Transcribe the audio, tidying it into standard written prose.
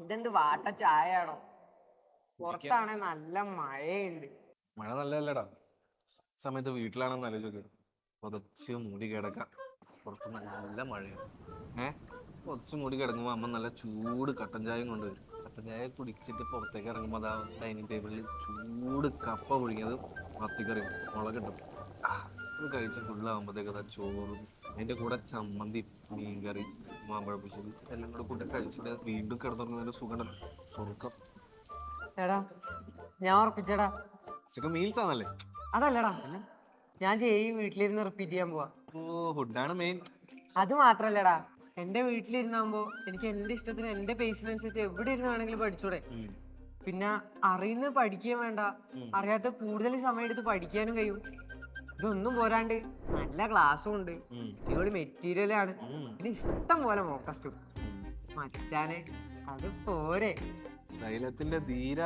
ഇതെന്ത് വാട്ട ചായയാണോ? പുറത്താണെ നല്ല മഴയുണ്ട്. മഴ നല്ലതല്ലടാ. സമയത്ത് വീട്ടിലാണെന്ന് ആലോചിച്ചൊക്കെ പുതച്ച് മൂടി കിടക്കാം. പുറത്ത് നല്ല മഴയാണ്. പുതച്ച് മൂടി കിടക്കുമ്പോൾ അമ്മ നല്ല ചൂട് കട്ടൻ ചായയും കൊണ്ടുവരും. കട്ടൻ ചായ കുടിച്ചിട്ട് പുറത്തേക്ക് ഇറങ്ങുമ്പോൾ അതാ ഡൈനിങ് ടേബിളിൽ ചൂട് കപ്പ പുഴുങ്ങിയത് മത്തിക്കറിയും മുളകിട്ടും അത് കഴിച്ച് ഫുള്ളാകുമ്പോഴത്തേക്ക് അതാ ചോറും അതിൻ്റെ കൂടെ ചമ്മന്തി, മീൻകറി, മാമ്പഴ പുശ്ശേരി എല്ലാം കൂടെ കൂട്ടി കഴിച്ചിട്ട് വീണ്ടും കിടന്നുറങ്ങുന്നതിന്റെ സുഖം സ്വർഗം. എടാ ഞാൻ ഉറപ്പിച്ചടാ. ചിക്കൻ മീൽസ് ആണല്ലേ? അതല്ലടാ, ഞാൻ വീട്ടിലിരുന്ന് റിപ്പീറ്റ് ചെയ്യാൻ പോവാ. ഓ, ഫുഡാണ് മെയിൻ. അത് മാത്രല്ലടാ, എന്റെ വീട്ടിലിരുന്നാകുമ്പോ എനിക്ക് എന്റെ ഇഷ്ടത്തിന് എന്റെ പേസിനനുസരിച്ച് എവിടെ ഇരുന്ന് വേണമെങ്കിലും പഠിച്ചൂടെ. പിന്നെ അറിയുന്നത് പഠിക്കുകയും വേണ്ട, അറിയാത്ത കൂടുതൽ സമയം എടുത്ത് പഠിക്കാനും കഴിയും. ഇതൊന്നും പോരാണ്ട് നല്ല ക്ലാസ്സും ഉണ്ട്, ഇതുപോലെ മെറ്റീരിയലാണ്, പിന്നെ ഇഷ്ടം പോലെ മോക്കസ്റ്റും. മച്ചാനെ അത് പോരെ. തൈലത്തിന്റെ ധീര.